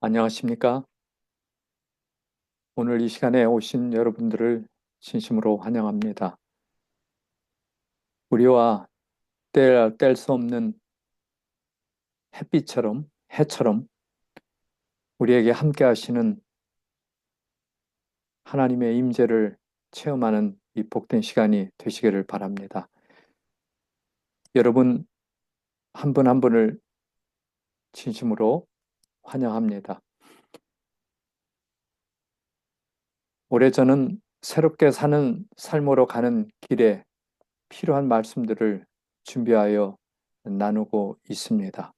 안녕하십니까? 오늘 이 시간에 오신 여러분들을 진심으로 환영합니다. 우리와 뗄 수 없는 햇빛처럼, 해처럼 우리에게 함께 하시는 하나님의 임재를 체험하는 이 복된 시간이 되시기를 바랍니다. 여러분 한 분 한 분을 진심으로 환영합니다. 올해 저는 새롭게 사는 삶으로 가는 길에 필요한 말씀들을 준비하여 나누고 있습니다.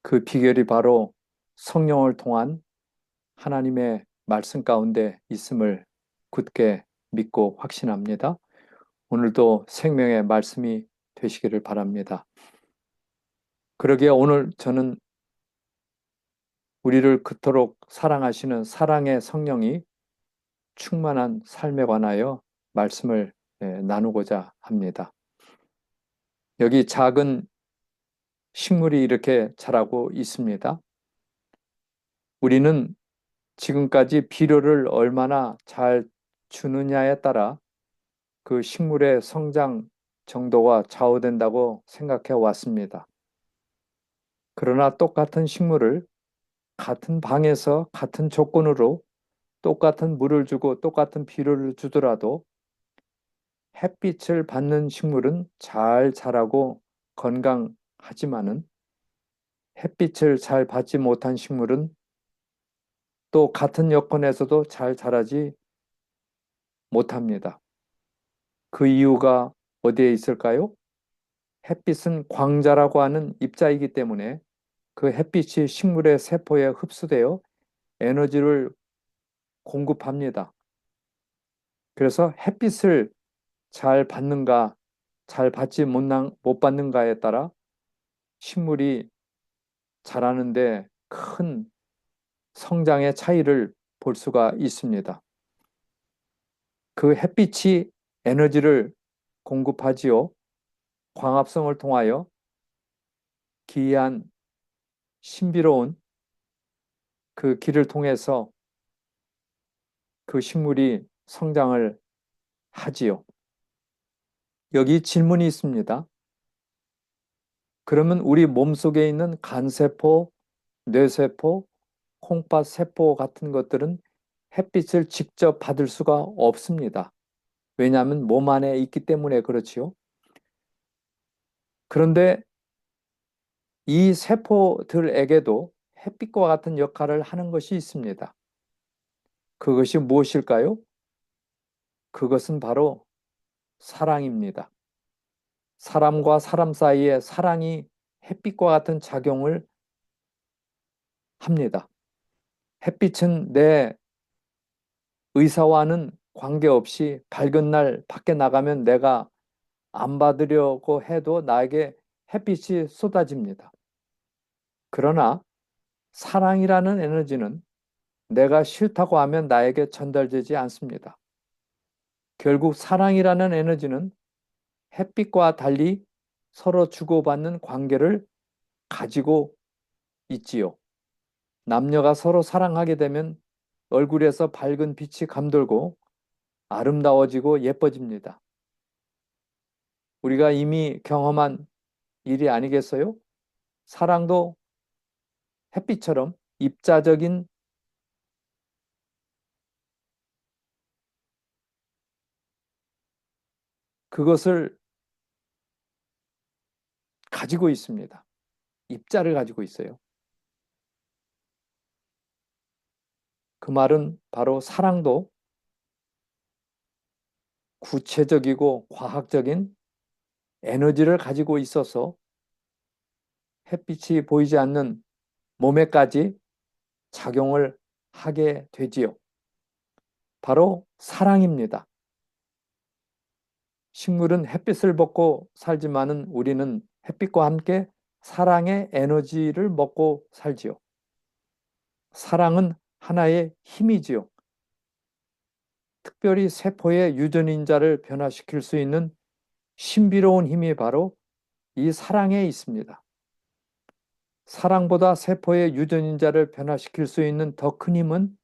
그 비결이 바로 성령을 통한 하나님의 말씀 가운데 있음을 굳게 믿고 확신합니다. 오늘도 생명의 말씀이 되시기를 바랍니다. 그러기에 오늘 저는 우리를 그토록 사랑하시는 사랑의 성령이 충만한 삶에 관하여 말씀을 나누고자 합니다. 여기 작은 식물이 이렇게 자라고 있습니다. 우리는 지금까지 비료를 얼마나 잘 주느냐에 따라 그 식물의 성장 정도가 좌우된다고 생각해 왔습니다. 그러나 똑같은 식물을 같은 방에서 같은 조건으로 똑같은 물을 주고 똑같은 비료를 주더라도 햇빛을 받는 식물은 잘 자라고 건강하지만은 햇빛을 잘 받지 못한 식물은 또 같은 여건에서도 잘 자라지 못합니다. 그 이유가 어디에 있을까요? 햇빛은 광자라고 하는 입자이기 때문에 그 햇빛이 식물의 세포에 흡수되어 에너지를 공급합니다. 그래서 햇빛을 잘 받는가, 잘 받지 못 받는가에 따라 식물이 자라는데 큰 성장의 차이를 볼 수가 있습니다. 그 햇빛이 에너지를 공급하지요. 광합성을 통하여 기이한 신비로운 그 길을 통해서 그 식물이 성장을 하지요. 여기 질문이 있습니다. 그러면 우리 몸속에 있는 간세포, 뇌세포, 콩팥세포 같은 것들은 햇빛을 직접 받을 수가 없습니다. 왜냐하면 몸 안에 있기 때문에 그렇지요. 그런데 이 세포들에게도 햇빛과 같은 역할을 하는 것이 있습니다. 그것이 무엇일까요? 그것은 바로 사랑입니다. 사람과 사람 사이에 사랑이 햇빛과 같은 작용을 합니다. 햇빛은 내 의사와는 관계없이 밝은 날 밖에 나가면 내가 안 받으려고 해도 나에게 햇빛이 쏟아집니다. 그러나 사랑이라는 에너지는 내가 싫다고 하면 나에게 전달되지 않습니다. 결국 사랑이라는 에너지는 햇빛과 달리 서로 주고받는 관계를 가지고 있지요. 남녀가 서로 사랑하게 되면 얼굴에서 밝은 빛이 감돌고 아름다워지고 예뻐집니다. 우리가 이미 경험한 일이 아니겠어요? 사랑도 햇빛처럼 입자적인 그것을 가지고 있습니다. 입자를 가지고 있어요. 그 말은 바로 사랑도 구체적이고 과학적인 에너지를 가지고 있어서 햇빛이 보이지 않는 몸에까지 작용을 하게 되지요. 바로 사랑입니다. 식물은 햇빛을 먹고 살지만은 우리는 햇빛과 함께 사랑의 에너지를 먹고 살지요. 사랑은 하나의 힘이지요. 특별히 세포의 유전인자를 변화시킬 수 있는 신비로운 힘이 바로 이 사랑에 있습니다. 사랑보다 세포의 유전인자를 변화시킬 수 있는 더 큰 힘은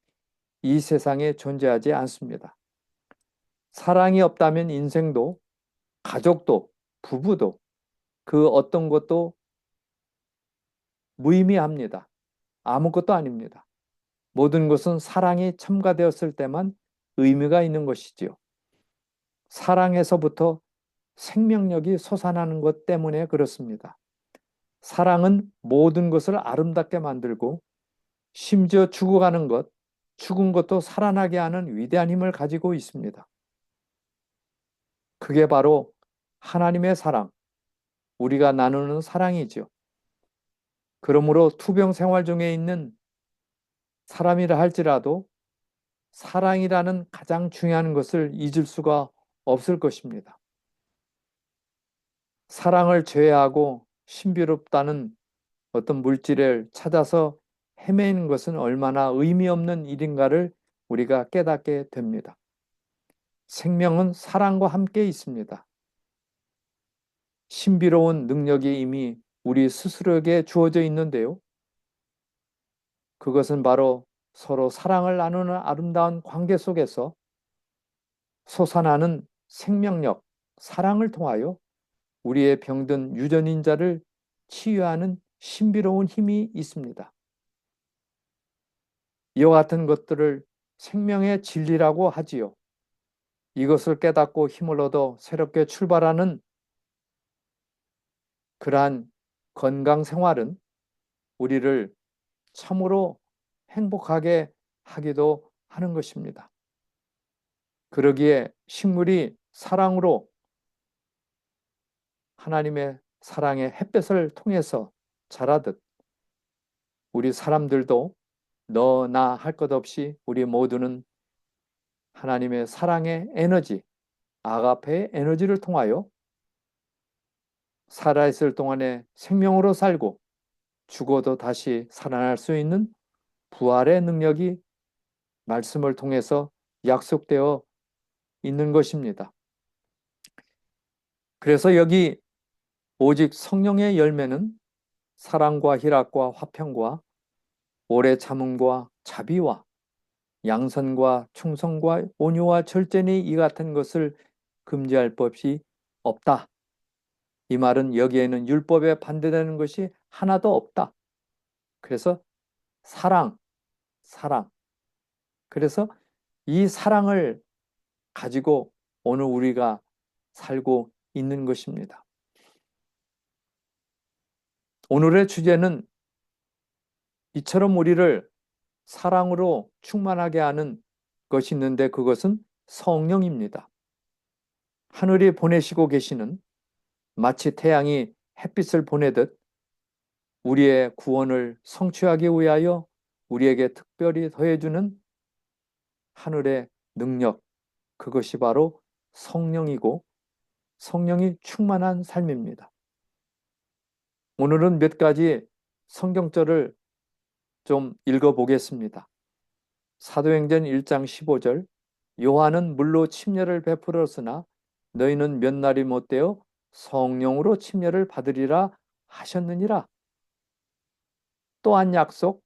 이 세상에 존재하지 않습니다. 사랑이 없다면 인생도, 가족도, 부부도, 그 어떤 것도 무의미합니다. 아무것도 아닙니다. 모든 것은 사랑이 첨가되었을 때만 의미가 있는 것이지요. 사랑에서부터 생명력이 솟아나는 것 때문에 그렇습니다. 사랑은 모든 것을 아름답게 만들고 심지어 죽어가는 것, 죽은 것도 살아나게 하는 위대한 힘을 가지고 있습니다. 그게 바로 하나님의 사랑, 우리가 나누는 사랑이지요. 그러므로 투병 생활 중에 있는 사람이라 할지라도 사랑이라는 가장 중요한 것을 잊을 수가 없을 것입니다. 사랑을 제외하고 신비롭다는 어떤 물질을 찾아서 헤매는 것은 얼마나 의미 없는 일인가를 우리가 깨닫게 됩니다. 생명은 사랑과 함께 있습니다. 신비로운 능력이 이미 우리 스스로에게 주어져 있는데요. 그것은 바로 서로 사랑을 나누는 아름다운 관계 속에서 솟아나는 생명력, 사랑을 통하여 우리의 병든 유전인자를 치유하는 신비로운 힘이 있습니다. 이와 같은 것들을 생명의 진리라고 하지요. 이것을 깨닫고 힘을 얻어 새롭게 출발하는 그러한 건강 생활은 우리를 참으로 행복하게 하기도 하는 것입니다. 그러기에 식물이 사랑으로 하나님의 사랑의 햇볕을 통해서 자라듯 우리 사람들도 너, 나 할 것 없이 우리 모두는 하나님의 사랑의 에너지, 아가페의 에너지를 통하여 살아있을 동안에 생명으로 살고 죽어도 다시 살아날 수 있는 부활의 능력이 말씀을 통해서 약속되어 있는 것입니다. 그래서 여기 오직 성령의 열매는 사랑과 희락과 화평과 오래 참음과 자비와 양선과 충성과 온유와 절제니 이 같은 것을 금지할 법이 없다. 이 말은 여기에는 율법에 반대되는 것이 하나도 없다. 그래서 사랑. 그래서 이 사랑을 가지고 오늘 우리가 살고 있는 것입니다. 오늘의 주제는 이처럼 우리를 사랑으로 충만하게 하는 것이 있는데 그것은 성령입니다. 하늘이 보내시고 계시는 마치 태양이 햇빛을 보내듯 우리의 구원을 성취하기 위하여 우리에게 특별히 더해주는 하늘의 능력, 그것이 바로 성령이고 성령이 충만한 삶입니다. 오늘은 몇 가지 성경절을 좀 읽어보겠습니다. 사도행전 1장 15절 요한은 물로 침례를 베풀었으나 너희는 몇 날이 못되어 성령으로 침례를 받으리라 하셨느니라. 또 한 약속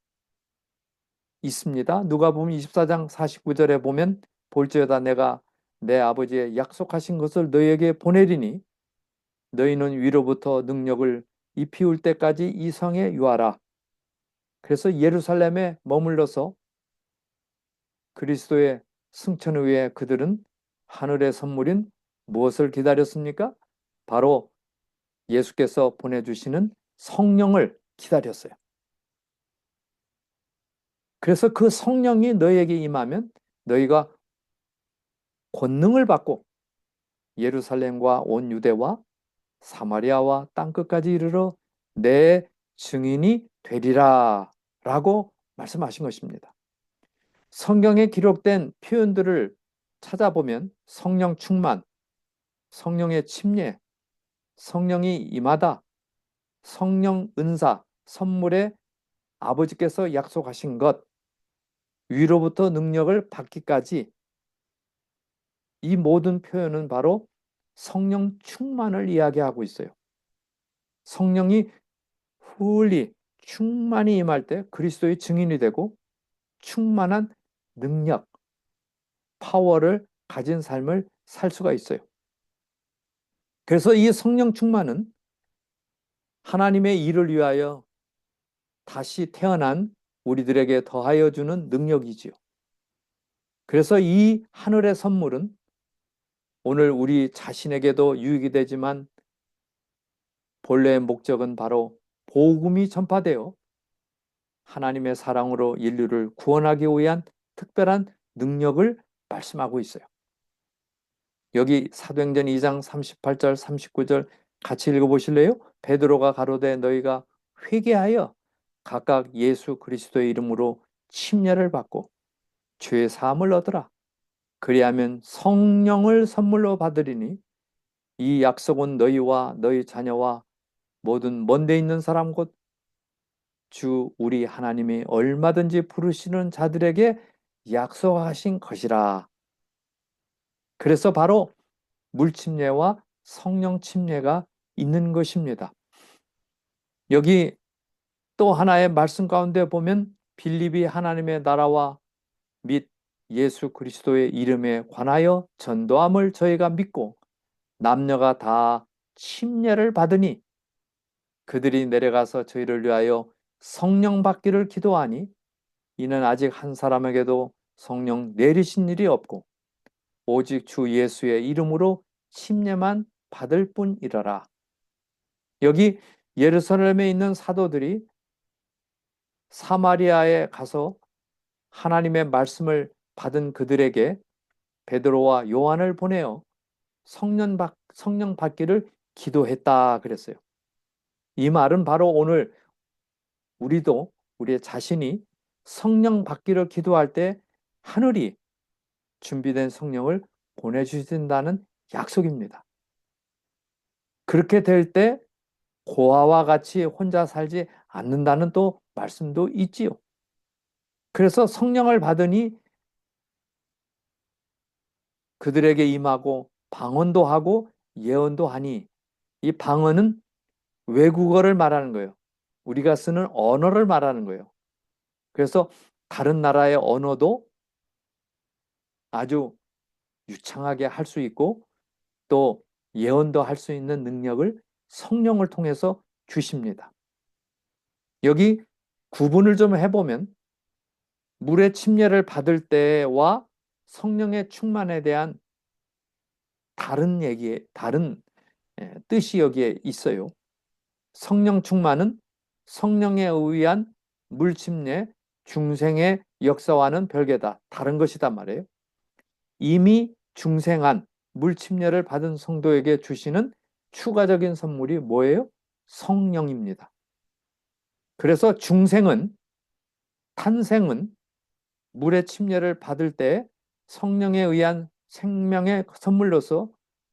있습니다. 누가복음 24장 49절에 보면 볼지어다 내가 내 아버지의 약속하신 것을 너희에게 보내리니 너희는 위로부터 능력을 입히울 때까지 이 성에 유하라. 그래서 예루살렘에 머물러서 그리스도의 승천을 위해 그들은 하늘의 선물인 무엇을 기다렸습니까? 바로 예수께서 보내주시는 성령을 기다렸어요. 그래서 그 성령이 너희에게 임하면 너희가 권능을 받고 예루살렘과 온 유대와 사마리아와 땅끝까지 이르러 내 증인이 되리라 라고 말씀하신 것입니다. 성경에 기록된 표현들을 찾아보면 성령 충만, 성령의 침례, 성령이 임하다, 성령 은사, 선물에 아버지께서 약속하신 것, 위로부터 능력을 받기까지 이 모든 표현은 바로 성령 충만을 이야기하고 있어요. 성령이 훌리 충만히 임할 때 그리스도의 증인이 되고 충만한 능력, 파워를 가진 삶을 살 수가 있어요. 그래서 이 성령 충만은 하나님의 일을 위하여 다시 태어난 우리들에게 더하여 주는 능력이지요. 그래서 이 하늘의 선물은 오늘 우리 자신에게도 유익이 되지만 본래의 목적은 바로 복음이 전파되어 하나님의 사랑으로 인류를 구원하기 위한 특별한 능력을 말씀하고 있어요. 여기 사도행전 2장 38절 39절 같이 읽어보실래요? 베드로가 가로되 너희가 회개하여 각각 예수 그리스도의 이름으로 침례를 받고 죄 사함을 얻으라. 그리하면 성령을 선물로 받으리니 이 약속은 너희와 너희 자녀와 모든 먼데 있는 사람 곧 주 우리 하나님이 얼마든지 부르시는 자들에게 약속하신 것이라. 그래서 바로 물침례와 성령 침례가 있는 것입니다. 여기 또 하나의 말씀 가운데 보면 빌립이 하나님의 나라와 및 예수 그리스도의 이름에 관하여 전도함을 저희가 믿고 남녀가 다 침례를 받으니 그들이 내려가서 저희를 위하여 성령 받기를 기도하니 이는 아직 한 사람에게도 성령 내리신 일이 없고 오직 주 예수의 이름으로 침례만 받을 뿐이라라. 여기 예루살렘에 있는 사도들이 사마리아에 가서 하나님의 말씀을 받은 그들에게 베드로와 요한을 보내어 성령 받기를 기도했다 그랬어요. 이 말은 바로 오늘 우리도 우리의 자신이 성령 받기를 기도할 때 하늘이 준비된 성령을 보내주신다는 약속입니다. 그렇게 될 때 고아와 같이 혼자 살지 않는다는 또 말씀도 있지요. 그래서 성령을 받으니 그들에게 임하고 방언도 하고 예언도 하니 이 방언은 외국어를 말하는 거예요. 우리가 쓰는 언어를 말하는 거예요. 그래서 다른 나라의 언어도 아주 유창하게 할 수 있고 또 예언도 할 수 있는 능력을 성령을 통해서 주십니다. 여기 구분을 좀 해보면 물의 침례를 받을 때와 성령의 충만에 대한 다른 뜻이 여기에 있어요. 성령 충만은 성령에 의한 물 침례, 중생의 역사와는 별개다. 다른 것이단 말이에요. 이미 중생한 물 침례를 받은 성도에게 주시는 추가적인 선물이 뭐예요? 성령입니다. 그래서 탄생은 물의 침례를 받을 때 성령에 의한 생명의 선물로서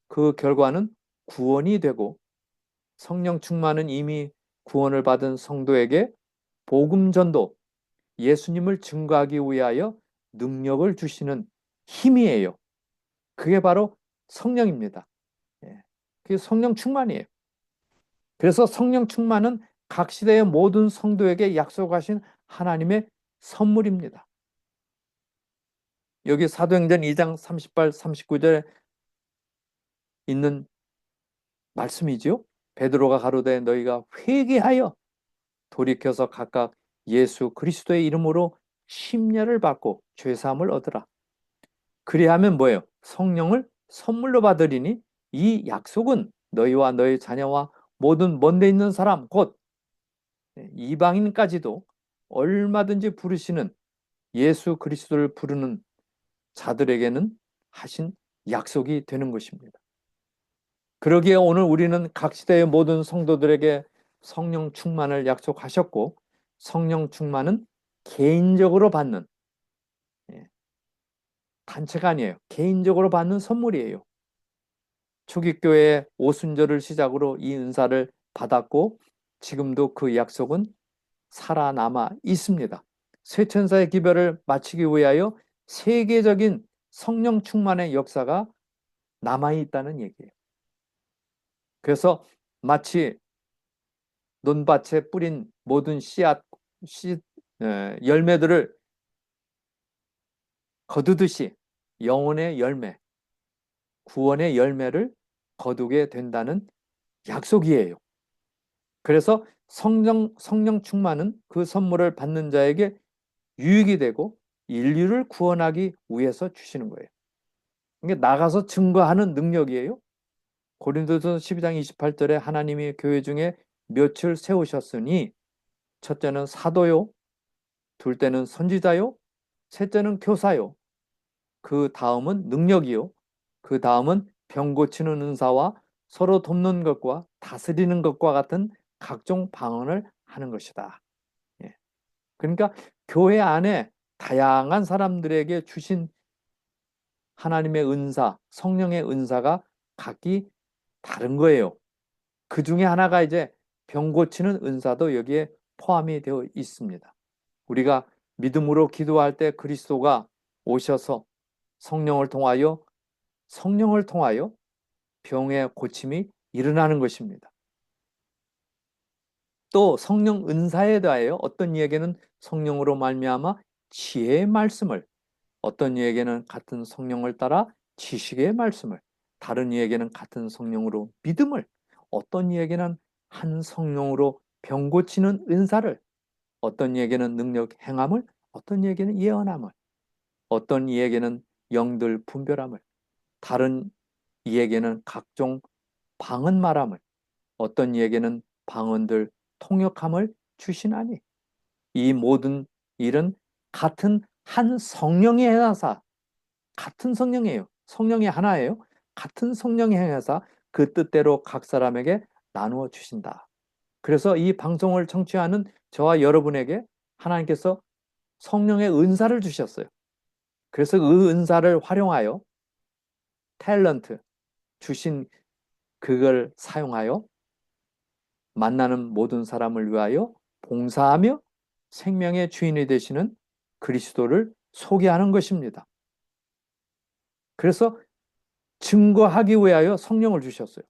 그 결과는 구원이 되고 성령 충만은 이미 구원을 받은 성도에게 복음 전도, 예수님을 증거하기 위하여 능력을 주시는 힘이에요. 그게 바로 성령입니다. 그게 성령 충만이에요. 그래서 성령 충만은 각 시대의 모든 성도에게 약속하신 하나님의 선물입니다. 여기 사도행전 2장 38, 39절에 있는 말씀이죠. 베드로가 가로되 너희가 회개하여 돌이켜서 각각 예수 그리스도의 이름으로 침례를 받고 죄사함을 얻으라. 그리하면 뭐예요? 성령을 선물로 받으리니 이 약속은 너희와 너희 자녀와 모든 먼데 있는 사람 곧 이방인까지도 얼마든지 부르시는 예수 그리스도를 부르는 자들에게는 하신 약속이 되는 것입니다. 그러기에 오늘 우리는 각 시대의 모든 성도들에게 성령 충만을 약속하셨고 성령 충만은 개인적으로 받는 단체가 아니에요. 개인적으로 받는 선물이에요. 초기교회 오순절을 시작으로 이 은사를 받았고 지금도 그 약속은 살아남아 있습니다. 쇠천사의 기별을 마치기 위하여 세계적인 성령 충만의 역사가 남아있다는 얘기예요. 그래서 마치 논밭에 뿌린 모든 씨앗, 열매들을 거두듯이 영혼의 열매, 구원의 열매를 거두게 된다는 약속이에요. 그래서 성령 충만은 그 선물을 받는 자에게 유익이 되고 인류를 구원하기 위해서 주시는 거예요. 이게 나가서 증거하는 능력이에요. 고린도서 12장 28절에 하나님이 교회 중에 몇을 세우셨으니 첫째는 사도요, 둘째는 선지자요, 셋째는 교사요, 그 다음은 능력이요, 그 다음은 병 고치는 은사와 서로 돕는 것과 다스리는 것과 같은 각종 방언을 하는 것이다. 예. 그러니까 교회 안에 다양한 사람들에게 주신 하나님의 은사, 성령의 은사가 각기 다른 거예요. 그 중에 하나가 이제 병 고치는 은사도 여기에 포함이 되어 있습니다. 우리가 믿음으로 기도할 때 그리스도가 오셔서 성령을 통하여 병의 고침이 일어나는 것입니다. 또 성령 은사에 대하여 어떤 이에게는 성령으로 말미암아 지혜의 말씀을, 어떤 이에게는 같은 성령을 따라 지식의 말씀을, 다른 이에게는 같은 성령으로 믿음을, 어떤 이에게는 한 성령으로 병 고치는 은사를, 어떤 이에게는 능력 행함을, 어떤 이에게는 예언함을, 어떤 이에게는 영들 분별함을, 다른 이에게는 각종 방언 말함을, 어떤 이에게는 방언들 통역함을 주시나니 이 모든 일은 같은 한 성령이 행하사, 같은 성령이에요. 성령이 하나예요. 같은 성령이 행하사 그 뜻대로 각 사람에게 나누어 주신다. 그래서 이 방송을 청취하는 저와 여러분에게 하나님께서 성령의 은사를 주셨어요. 그래서 그 은사를 활용하여 탤런트 주신 그걸 사용하여 만나는 모든 사람을 위하여 봉사하며 생명의 주인이 되시는 그리스도를 소개하는 것입니다. 그래서 증거하기 위하여 성령을 주셨어요.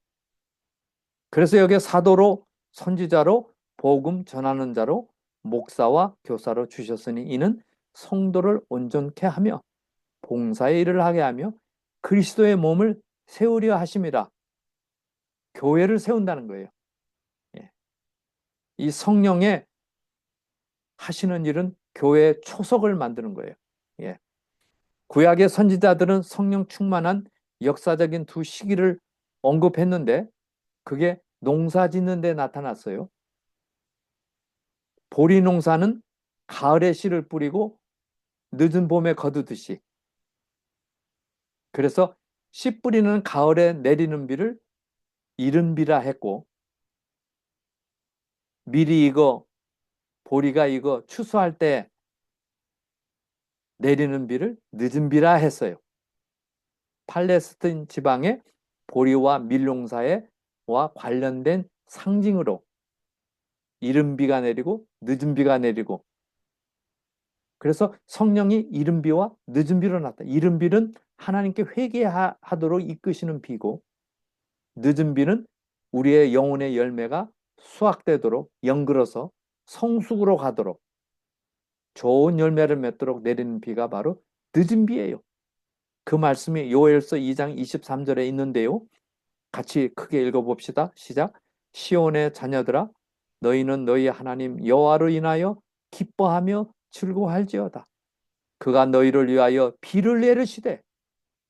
그래서 여기에 사도로, 선지자로, 복음 전하는 자로, 목사와 교사로 주셨으니 이는 성도를 온전케 하며 봉사의 일을 하게 하며 그리스도의 몸을 세우려 하심이라. 교회를 세운다는 거예요. 예. 이 성령의 하시는 일은 교회의 초석을 만드는 거예요. 예. 구약의 선지자들은 성령 충만한 역사적인 두 시기를 언급했는데 그게 농사 짓는 데 나타났어요. 보리 농사는 가을에 씨를 뿌리고 늦은 봄에 거두듯이. 그래서 씨 뿌리는 가을에 내리는 비를 이른 비라 했고 밀이 익어 보리가 익어 추수할 때 내리는 비를 늦은 비라 했어요. 팔레스틴 지방의 보리와 밀농사와 관련된 상징으로 이른 비가 내리고 늦은 비가 내리고, 그래서 성령이 이른 비와 늦은 비로 나타나. 이른 비는 하나님께 회개하도록 이끄시는 비고, 늦은 비는 우리의 영혼의 열매가 수확되도록 영글어서 성숙으로 가도록 좋은 열매를 맺도록 내리는 비가 바로 늦은 비예요. 그 말씀이 요엘서 2장 23절에 있는데요. 같이 크게 읽어봅시다. 시작. 시온의 자녀들아 너희는 너희 하나님 여호와로 인하여 기뻐하며 즐거워할지어다. 그가 너희를 위하여 비를 내리시되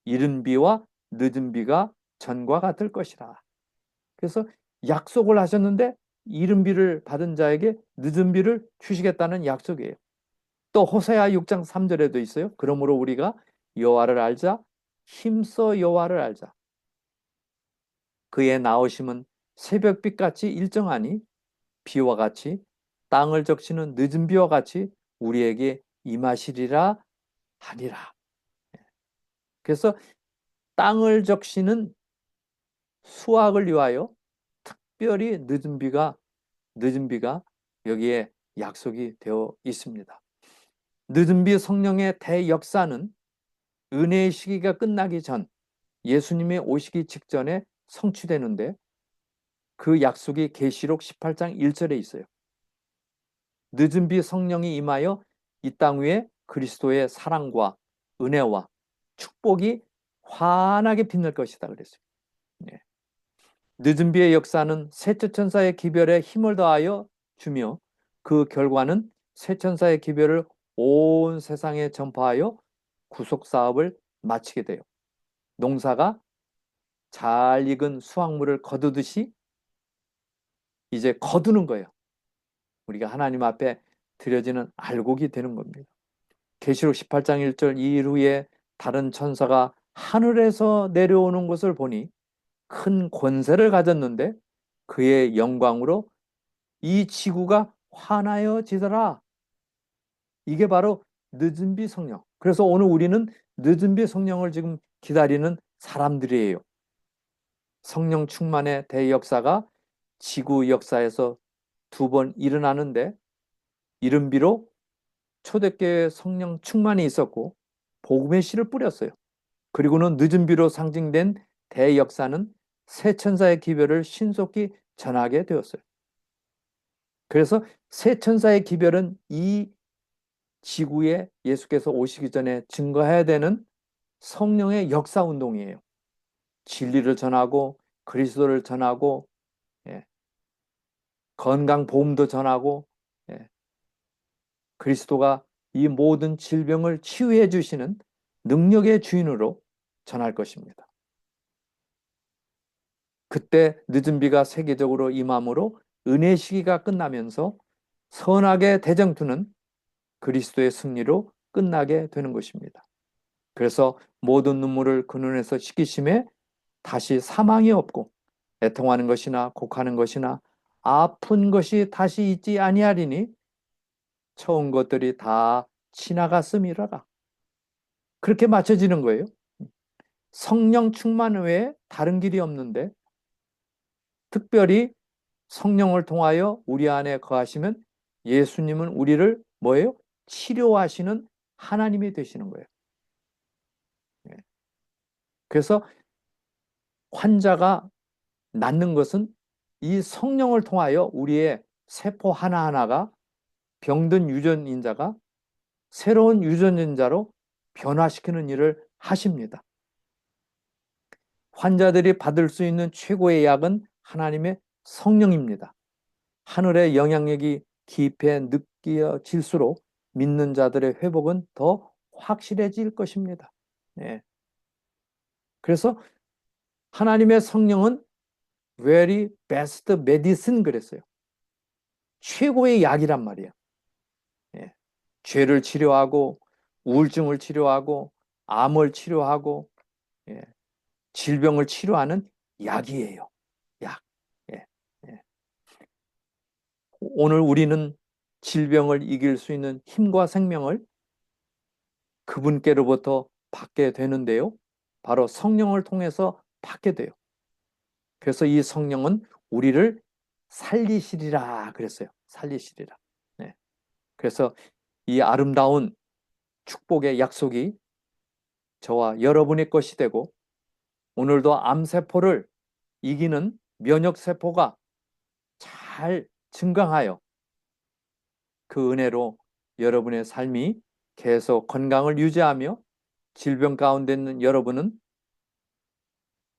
이른 비와 늦은 비가 전과 같을 것이라. 그래서 약속을 하셨는데 이른 비를 받은 자에게 늦은 비를 주시겠다는 약속이에요. 또 호세아 6장 3절에도 있어요. 그러므로 우리가 여호와를 알자, 힘써 여호와를 알자. 그의 나오심은 새벽빛같이 일정하니 비와 같이 땅을 적시는 늦은 비와 같이 우리에게 임하시리라 하니라. 그래서 땅을 적시는 수확을 위하여 특별히 늦은 비가 여기에 약속이 되어 있습니다. 늦은 비 성령의 대역사는 은혜의 시기가 끝나기 전 예수님의 오시기 직전에 성취되는데 그 약속이 계시록 18장 1절에 있어요. 늦은 비 성령이 임하여 이 땅 위에 그리스도의 사랑과 은혜와 축복이 환하게 빛날 것이다 그랬어요. 네. 늦은 비의 역사는 셋째 천사의 기별에 힘을 더하여 주며 그 결과는 새 천사의 기별을 온 세상에 전파하여 구속 사업을 마치게 돼요. 농사가 잘 익은 수확물을 거두듯이 이제 거두는 거예요. 우리가 하나님 앞에 드려지는 알곡이 되는 겁니다. 계시록 18장 1절 이 일 후에 다른 천사가 하늘에서 내려오는 것을 보니 큰 권세를 가졌는데 그의 영광으로 이 지구가 환하여지더라. 이게 바로 늦은 비 성령. 그래서 오늘 우리는 늦은 비 성령을 지금 기다리는 사람들이에요. 성령 충만의 대역사가 지구 역사에서 2번 일어나는데 이른비로 초대교회 성령 충만이 있었고 복음의 씨를 뿌렸어요. 그리고는 늦은 비로 상징된 대역사는 새 천사의 기별을 신속히 전하게 되었어요. 그래서 새 천사의 기별은 이 지구에 예수께서 오시기 전에 증거해야 되는 성령의 역사 운동이에요. 진리를 전하고 그리스도를 전하고 건강 보험도 전하고 그리스도가 이 모든 질병을 치유해 주시는 능력의 주인으로 전할 것입니다. 그때 늦은 비가 세계적으로 임함으로 은혜 시기가 끝나면서 선악의 대쟁투는 그리스도의 승리로 끝나게 되는 것입니다. 그래서 모든 눈물을 그 눈에서 씻기심에 다시 사망이 없고 애통하는 것이나 곡하는 것이나 아픈 것이 다시 있지 아니하리니 처음 것들이 다 지나갔음이라라. 그렇게 맞춰지는 거예요. 성령 충만 외에 다른 길이 없는데 특별히 성령을 통하여 우리 안에 거하시면 예수님은 우리를 뭐예요? 치료하시는 하나님이 되시는 거예요. 그래서 환자가 낫는 것은 이 성령을 통하여 우리의 세포 하나하나가 병든 유전인자가 새로운 유전인자로 변화시키는 일을 하십니다. 환자들이 받을 수 있는 최고의 약은 하나님의 성령입니다. 하늘의 영향력이 깊이 느껴질수록 믿는 자들의 회복은 더 확실해질 것입니다. 네. 그래서 하나님의 성령은 very best medicine 그랬어요. 최고의 약이란 말이에요. 예. 죄를 치료하고 우울증을 치료하고 암을 치료하고 질병을 치료하는 약이에요. 약. 오늘 우리는 질병을 이길 수 있는 힘과 생명을 그분께로부터 받게 되는데요. 바로 성령을 통해서 받게 돼요. 그래서 이 성령은 우리를 살리시리라 그랬어요. 살리시리라. 네. 그래서 이 아름다운 축복의 약속이 저와 여러분의 것이 되고 오늘도 암세포를 이기는 면역세포가 잘 증강하여 그 은혜로 여러분의 삶이 계속 건강을 유지하며 질병 가운데 있는 여러분은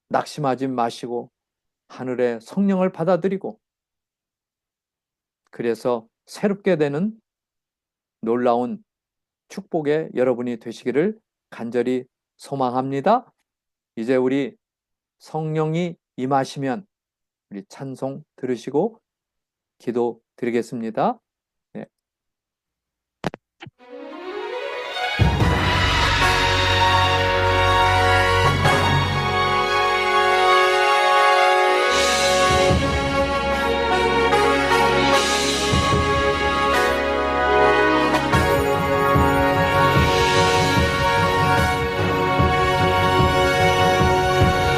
낙심하지 마시고 하늘의 성령을 받아들이고 그래서 새롭게 되는 놀라운 축복의 여러분이 되시기를 간절히 소망합니다. 이제 우리 성령이 임하시면 우리 찬송 들으시고 기도 드리겠습니다. 네.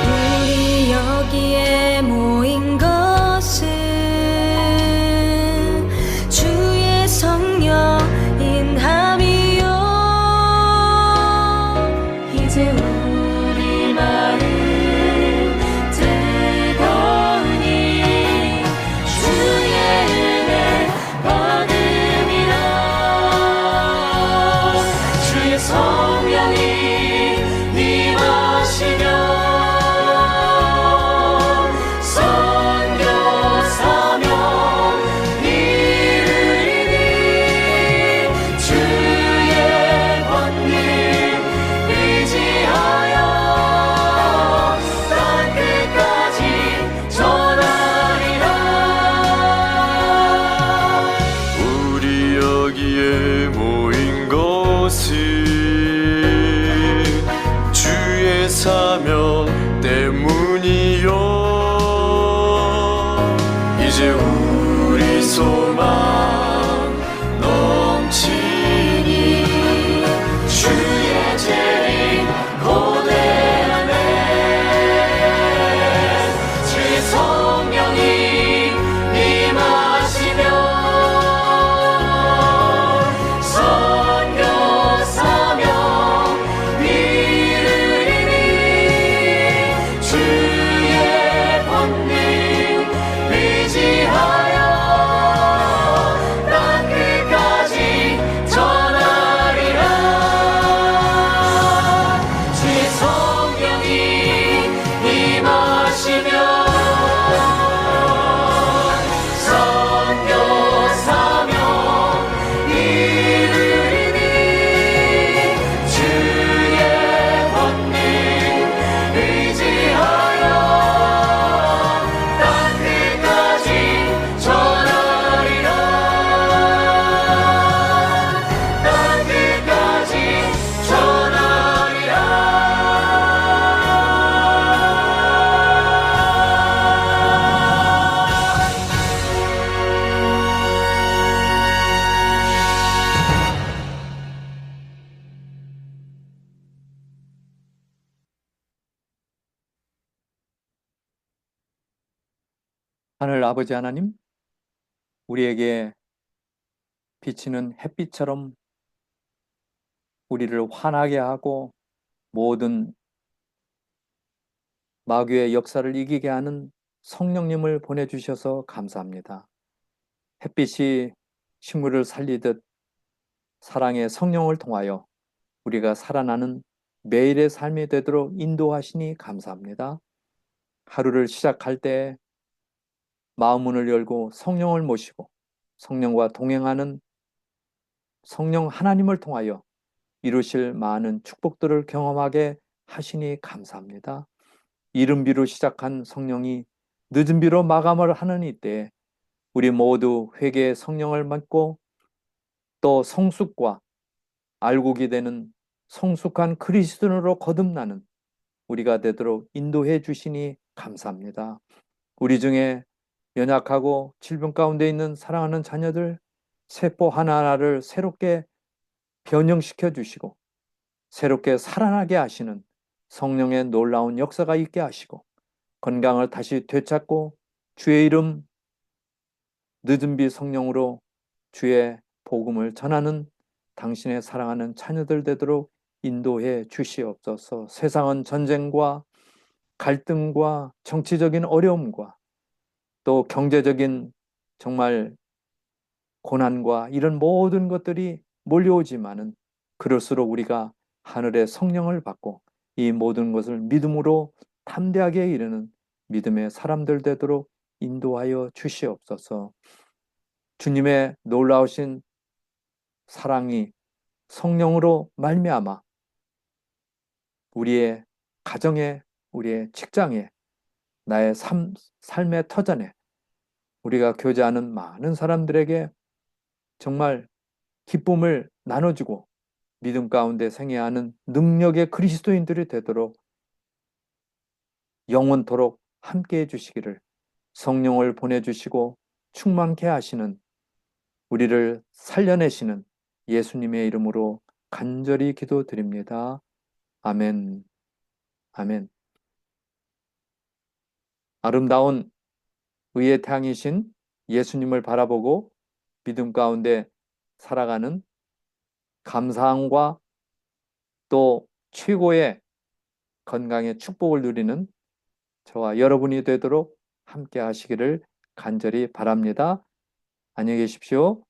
우리 여기에 모인 것은 주 여기에 모인 것은 주의 사명 때문이요. 이제 우리 소망 넘치니 주의 재림 고대하네. 주의 성령이 임하시며 선교 사명 이르리니 주의 권능 의지하여 땅 끝까지 전하리라. 주의 성령이 임하시며 선교 사명 이르리니 주의 권능 의지하여 땅 끝까지 전하리라. 땅 끝까지 전하리라. 하늘 아버지 하나님, 우리에게 비치는 햇빛처럼 우리를 환하게 하고 모든 마귀의 역사를 이기게 하는 성령님을 보내주셔서 감사합니다. 햇빛이 식물을 살리듯 사랑의 성령을 통하여 우리가 살아나는 매일의 삶이 되도록 인도하시니 감사합니다. 하루를 시작할 때 마음 문을 열고 성령을 모시고 성령과 동행하는 성령 하나님을 통하여 이루실 많은 축복들을 경험하게 하시니 감사합니다. 이른 비로 시작한 성령이 늦은 비로 마감을 하는 이때 우리 모두 회개의 성령을 받고 또 성숙과 알곡이 되는 성숙한 그리스도인으로 거듭나는 우리가 되도록 인도해 주시니 감사합니다. 우리 중에 연약하고 질병 가운데 있는 사랑하는 자녀들 세포 하나하나를 새롭게 변형시켜 주시고 새롭게 살아나게 하시는 성령의 놀라운 역사가 있게 하시고 건강을 다시 되찾고 주의 이름 늦은 비 성령으로 주의 복음을 전하는 당신의 사랑하는 자녀들 되도록 인도해 주시옵소서. 세상은 전쟁과 갈등과 정치적인 어려움과 또 경제적인 정말 고난과 이런 모든 것들이 몰려오지만은 그럴수록 우리가 하늘의 성령을 받고 이 모든 것을 믿음으로 담대하게 이르는 믿음의 사람들 되도록 인도하여 주시옵소서. 주님의 놀라우신 사랑이 성령으로 말미암아 우리의 가정에, 우리의 직장에, 나의 삶의 터전에 우리가 교제하는 많은 사람들에게 정말 기쁨을 나눠주고 믿음 가운데 생애하는 능력의 그리스도인들이 되도록 영원토록 함께해 주시기를 성령을 보내주시고 충만케 하시는 우리를 살려내시는 예수님의 이름으로 간절히 기도드립니다. 아멘. 아멘. 아름다운 의의 태양이신 예수님을 바라보고 믿음 가운데 살아가는 감사함과 또 최고의 건강의 축복을 누리는 저와 여러분이 되도록 함께 하시기를 간절히 바랍니다. 안녕히 계십시오.